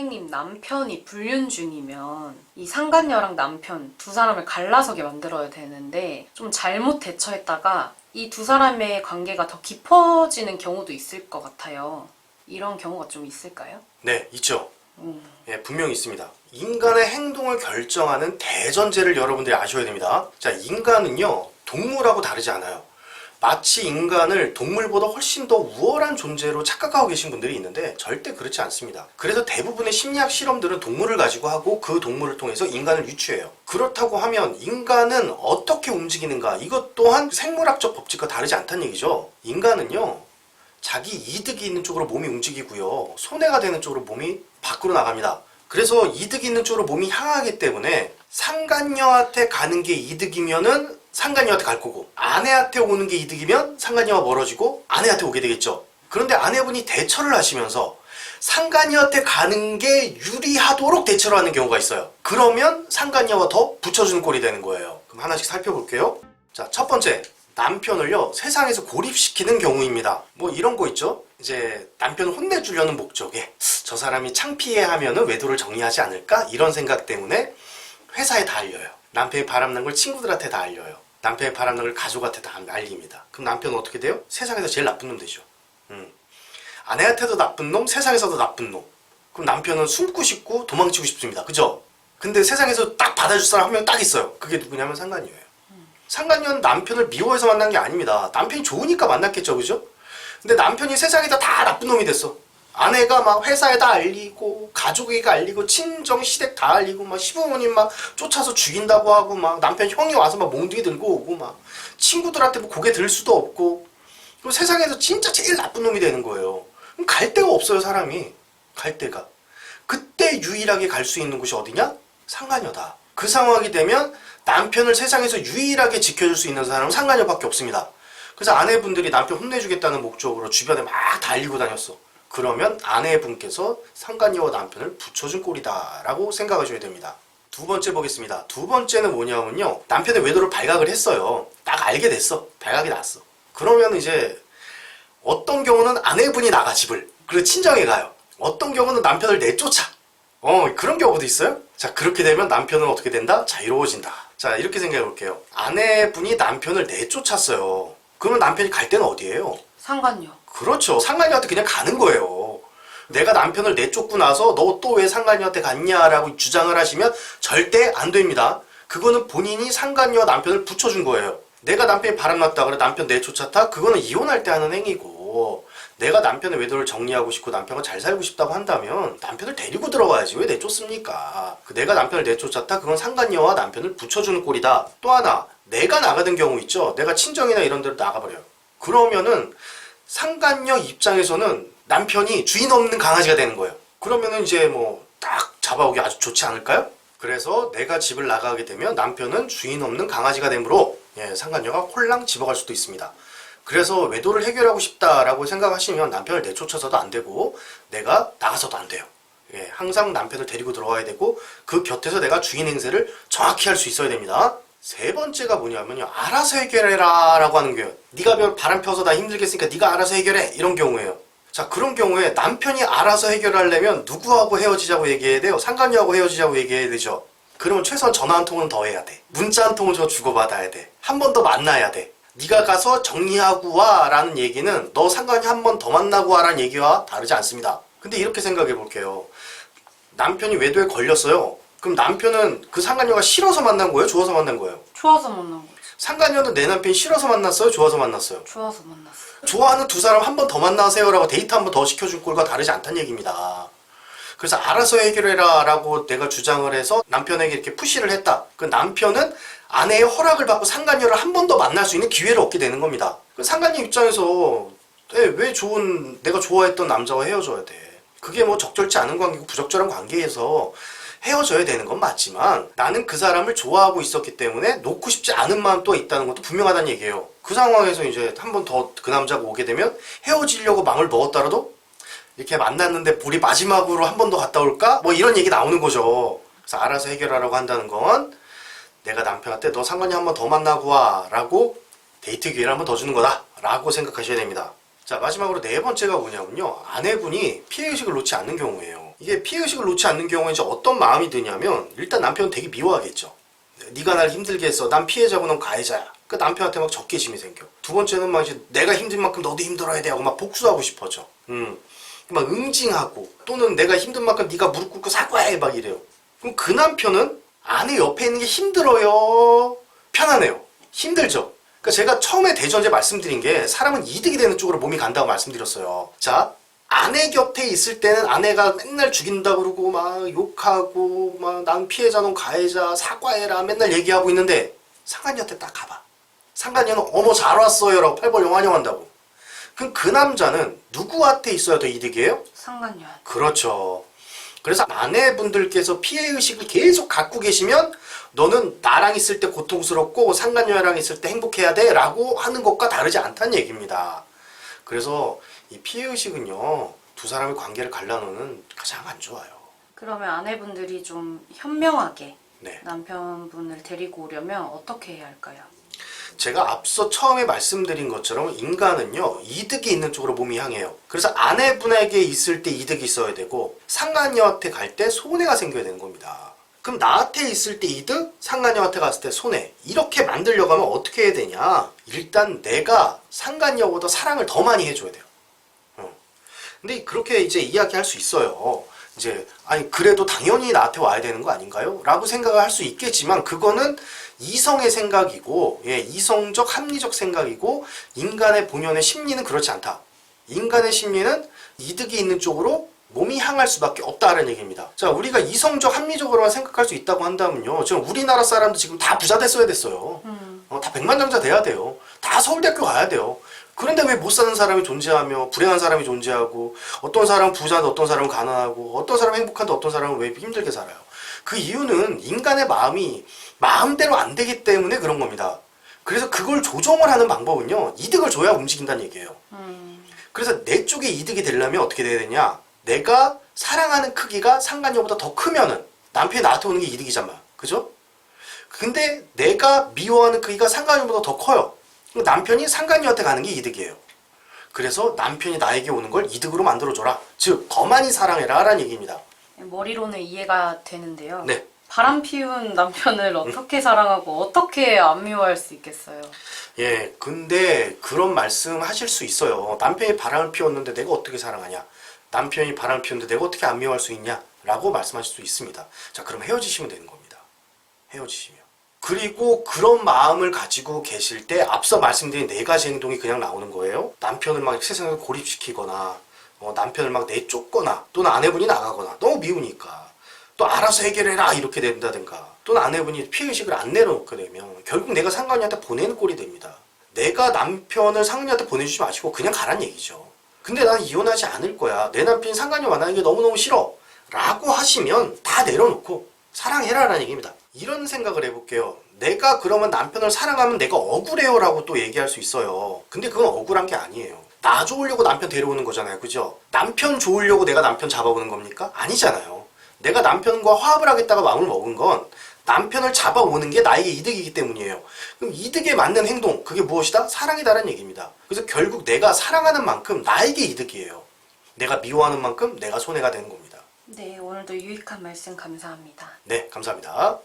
선생님 남편이 불륜 중이면 이 상간녀랑 남편 두 사람을 갈라서게 만들어야 되는데 좀 잘못 대처했다가 이 두 사람의 관계가 더 깊어지는 경우도 있을 것 같아요. 이런 경우가 좀 있을까요? 네, 있죠. 예, 분명히 있습니다. 인간의 행동을 결정하는 대전제를 여러분들이 아셔야 됩니다. 자, 인간은요, 동물하고 다르지 않아요. 마치 인간을 동물보다 훨씬 더 우월한 존재로 착각하고 계신 분들이 있는데 절대 그렇지 않습니다. 그래서 대부분의 심리학 실험들은 동물을 가지고 하고 그 동물을 통해서 인간을 유추해요. 그렇다고 하면 인간은 어떻게 움직이는가, 이것 또한 생물학적 법칙과 다르지 않다는 얘기죠. 인간은요, 자기 이득이 있는 쪽으로 몸이 움직이고요, 손해가 되는 쪽으로 몸이 밖으로 나갑니다. 그래서 이득이 있는 쪽으로 몸이 향하기 때문에 상간녀한테 가는 게 이득이면은 상간녀한테 갈 거고, 아내한테 오는 게 이득이면 상간녀와 멀어지고 아내한테 오게 되겠죠. 그런데 아내분이 대처를 하시면서 상간녀한테 가는 게 유리하도록 대처를 하는 경우가 있어요. 그러면 상간녀와 더 붙여주는 꼴이 되는 거예요. 그럼 하나씩 살펴볼게요. 자, 첫 번째, 남편을요 세상에서 고립시키는 경우입니다. 뭐 이런 거 있죠. 이제 남편을 혼내주려는 목적에 저 사람이 창피해하면은 외도를 정리하지 않을까, 이런 생각 때문에 회사에 다 알려요. 남편이 바람난 걸 친구들한테 다 알려요. 남편이 바람난 걸 가족한테 다 알립니다. 그럼 남편은 어떻게 돼요? 세상에서 제일 나쁜 놈 되죠. 아내한테도 나쁜 놈, 세상에서도 나쁜 놈. 그럼 남편은 숨고 싶고 도망치고 싶습니다. 그죠? 근데 세상에서 딱 받아줄 사람 한 명 딱 있어요. 그게 누구냐면 상간녀예요. 상간녀는 남편을 미워해서 만난 게 아닙니다. 남편이 좋으니까 만났겠죠. 그죠? 근데 남편이 세상에다 다 나쁜 놈이 됐어. 아내가 막 회사에다 알리고, 가족에게 알리고, 친정 시댁 다 알리고, 막 시부모님 막 쫓아서 죽인다고 하고, 막 남편 형이 와서 막 몽둥이 들고 오고, 막 친구들한테 뭐 고개 들 수도 없고, 그리고 세상에서 진짜 제일 나쁜 놈이 되는 거예요. 그럼 갈 데가 없어요, 사람이. 갈 데가. 그때 유일하게 갈 수 있는 곳이 어디냐? 상간녀다. 그 상황이 되면 남편을 세상에서 유일하게 지켜줄 수 있는 사람은 상간녀밖에 없습니다. 그래서 아내분들이 남편 혼내주겠다는 목적으로 주변에 막 달리고 다녔어. 그러면 아내분께서 상간녀와 남편을 붙여준 꼴이다 라고 생각하셔야 됩니다. 두 번째 보겠습니다. 두 번째는 뭐냐면요, 남편의 외도를 발각을 했어요. 딱 알게 됐어. 발각이 났어. 그러면 이제 어떤 경우는 아내분이 나가 집을, 그리고 친정에 가요. 어떤 경우는 남편을 내쫓아. 그런 경우도 있어요. 자, 그렇게 되면 남편은 어떻게 된다? 자유로워진다. 자, 이렇게 생각해 볼게요. 아내분이 남편을 내쫓았어요. 그러면 남편이 갈 데는 어디예요? 상간녀. 그렇죠. 상간녀한테 그냥 가는 거예요. 내가 남편을 내쫓고 나서 너 또 왜 상간녀한테 갔냐라고 주장을 하시면 절대 안 됩니다. 그거는 본인이 상간녀와 남편을 붙여준 거예요. 내가 남편이 바람났다 그래 남편 내쫓았다? 그거는 이혼할 때 하는 행위고, 내가 남편의 외도를 정리하고 싶고 남편과 잘 살고 싶다고 한다면 남편을 데리고 들어와야지 왜 내쫓습니까? 내가 남편을 내쫓았다? 그건 상간녀와 남편을 붙여주는 꼴이다. 또 하나, 내가 나가던 경우 있죠. 내가 친정이나 이런 데로 나가버려요. 그러면은 상간녀 입장에서는 남편이 주인 없는 강아지가 되는 거예요. 그러면은 이제 뭐 딱 잡아오기 아주 좋지 않을까요? 그래서 내가 집을 나가게 되면 남편은 주인 없는 강아지가 되므로 상간녀가 홀랑 집어갈 수도 있습니다. 그래서 외도를 해결하고 싶다라고 생각하시면 남편을 내쫓아서도 안 되고 내가 나가서도 안 돼요. 항상 남편을 데리고 들어와야 되고 그 곁에서 내가 주인 행세를 정확히 할 수 있어야 됩니다. 세 번째가 뭐냐면요, 알아서 해결해라 라고 하는 거예요. 네가 바람 펴서 나 힘들겠으니까 네가 알아서 해결해, 이런 경우예요. 자, 그런 경우에 남편이 알아서 해결하려면 누구하고 헤어지자고 얘기해야 돼요? 상간녀하고 헤어지자고 얘기해야 되죠. 그러면 최소한 전화 한 통은 더 해야 돼. 문자 한 통은 더 주고받아야 돼. 한 번 더 만나야 돼. 네가 가서 정리하고 와 라는 얘기는 너 상간녀 한 번 더 만나고 와 라는 얘기와 다르지 않습니다. 근데 이렇게 생각해 볼게요. 남편이 외도에 걸렸어요. 그럼 남편은 그 상간녀가 싫어서 만난 거예요? 좋아서 만난 거예요? 좋아서 만난 거지. 상간녀는 내 남편이 싫어서 만났어요? 좋아서 만났어요? 좋아서 만났어. 좋아하는 두 사람 한 번 더 만나세요 라고 데이트 한 번 더 시켜준 꼴과 다르지 않다는 얘기입니다. 그래서 알아서 해결해라 라고 내가 주장을 해서 남편에게 이렇게 푸시를 했다. 그 남편은 아내의 허락을 받고 상간녀를 한 번 더 만날 수 있는 기회를 얻게 되는 겁니다. 그 상간녀 입장에서 왜 내가 좋아했던 남자와 헤어져야 돼. 그게 뭐 적절치 않은 관계고 부적절한 관계에서 헤어져야 되는 건 맞지만 나는 그 사람을 좋아하고 있었기 때문에 놓고 싶지 않은 마음 또 있다는 것도 분명하다는 얘기예요. 그 상황에서 이제 한 번 더 그 남자가 오게 되면 헤어지려고 마음을 먹었더라도 이렇게 만났는데 우리 마지막으로 한 번 더 갔다 올까? 뭐 이런 얘기 나오는 거죠. 그래서 알아서 해결하라고 한다는 건 내가 남편한테 너 상관이 한 번 더 만나고 와 라고 데이트 기회를 한 번 더 주는 거다 라고 생각하셔야 됩니다. 자, 마지막으로 네 번째가 뭐냐면요, 아내분이 피해의식을 놓지 않는 경우예요. 이게 피해의식을 놓지 않는 경우에 이제 어떤 마음이 드냐면 일단 남편은 되게 미워하겠죠. 네가 날 힘들게 했어. 난 피해자고 넌 가해자야. 그 남편한테 막 적개심이 생겨. 두 번째는 막 이제 내가 힘든 만큼 너도 힘들어야 돼 하고 막 복수하고 싶어져. 막 응징하고 또는 내가 힘든 만큼 네가 무릎 꿇고 사과해 막 이래요. 그럼 그 남편은 아내 옆에 있는 게 힘들어요? 편하네요? 힘들죠? 그러니까 제가 처음에 대전제 말씀드린 게 사람은 이득이 되는 쪽으로 몸이 간다고 말씀드렸어요. 자, 아내 곁에 있을 때는 아내가 맨날 죽인다 그러고 막 욕하고 막 난 피해자 넌 가해자 사과해라 맨날 얘기하고 있는데 상간녀한테 딱 가봐. 상간녀는 어머 잘 왔어요 라고 팔벌 환영한다고. 그럼 그 남자는 누구한테 있어야 더 이득이에요? 상간녀. 그렇죠. 그래서 아내분들께서 피해의식을 계속 갖고 계시면 너는 나랑 있을 때 고통스럽고 상간녀랑 있을 때 행복해야 돼 라고 하는 것과 다르지 않다는 얘기입니다. 그래서 이 피해의식은요 두 사람의 관계를 갈라놓는 가장 안 좋아요. 그러면 아내분들이 좀 현명하게 네. 남편분을 데리고 오려면 어떻게 해야 할까요? 제가 앞서 처음에 말씀드린 것처럼 인간은요 이득이 있는 쪽으로 몸이 향해요. 그래서 아내분에게 있을 때 이득이 있어야 되고 상간녀한테 갈 때 손해가 생겨야 되는 겁니다. 그럼 나한테 있을 때 이득, 상간녀한테 갔을 때 손해 이렇게 만들려고 하면 어떻게 해야 되냐. 일단 내가 상간녀보다 사랑을 더 많이 해줘야 돼요. 근데 그렇게 이제 이야기할 수 있어요. 이제 아니 그래도 당연히 나한테 와야 되는 거 아닌가요? 라고 생각을 할 수 있겠지만 그거는 이성의 생각이고 이성적 합리적 생각이고 인간의 본연의 심리는 그렇지 않다. 인간의 심리는 이득이 있는 쪽으로 몸이 향할 수밖에 없다는 얘기입니다. 자, 우리가 이성적 합리적으로만 생각할 수 있다고 한다면요. 지금 우리나라 사람도 지금 다 부자 됐어야 됐어요. 다 백만장자 돼야 돼요. 다 서울대학교 가야 돼요. 그런데 왜 못 사는 사람이 존재하며 불행한 사람이 존재하고 어떤 사람은 부자인데 어떤 사람은 가난하고 어떤 사람은 행복한데 어떤 사람은 왜 힘들게 살아요? 그 이유는 인간의 마음이 마음대로 안 되기 때문에 그런 겁니다. 그래서 그걸 조정을 하는 방법은요. 이득을 줘야 움직인다는 얘기예요. 그래서 내 쪽에 이득이 되려면 어떻게 돼야 되냐? 내가 사랑하는 크기가 상간녀보다 더 크면은 남편이 나한테 오는 게 이득이잖아. 그죠? 근데 내가 미워하는 크기가 상간녀보다 더 커요. 남편이 상간녀한테 가는 게 이득이에요. 그래서 남편이 나에게 오는 걸 이득으로 만들어줘라. 즉, 더 많이 사랑해라 라는 얘기입니다. 머리로는 이해가 되는데요. 네. 바람 피운 남편을 어떻게 사랑하고 어떻게 안 미워할 수 있겠어요? 예, 근데 그런 말씀 하실 수 있어요. 남편이 바람을 피웠는데 내가 어떻게 사랑하냐? 남편이 바람을 피웠는데 내가 어떻게 안 미워할 수 있냐? 라고 말씀하실 수 있습니다. 자, 그럼 헤어지시면 되는 겁니다. 헤어지시면. 그리고 그런 마음을 가지고 계실 때 앞서 말씀드린 4가지 행동이 그냥 나오는 거예요. 남편을 막 세상에 고립시키거나 남편을 막 내쫓거나 또는 아내분이 나가거나 너무 미우니까 또 알아서 해결해라 이렇게 된다든가 또는 아내분이 피해의식을 안 내려놓게 되면 결국 내가 상간녀한테 보내는 꼴이 됩니다. 내가 남편을 상간녀한테 보내주지 마시고 그냥 가란 얘기죠. 근데 난 이혼하지 않을 거야. 내 남편이 상간녀 만나는 게 너무너무 싫어. 라고 하시면 다 내려놓고 사랑해라 라는 얘기입니다. 이런 생각을 해볼게요. 내가 그러면 남편을 사랑하면 내가 억울해요 라고 또 얘기할 수 있어요. 근데 그건 억울한 게 아니에요. 나 좋으려고 남편 데려오는 거잖아요. 그죠? 남편 좋으려고 내가 남편 잡아오는 겁니까? 아니잖아요. 내가 남편과 화합을 하겠다가 마음을 먹은 건 남편을 잡아오는 게 나에게 이득이기 때문이에요. 그럼 이득에 맞는 행동, 그게 무엇이다? 사랑이다라는 얘기입니다. 그래서 결국 내가 사랑하는 만큼 나에게 이득이에요. 내가 미워하는 만큼 내가 손해가 되는 겁니다. 네, 오늘도 유익한 말씀 감사합니다. 네, 감사합니다.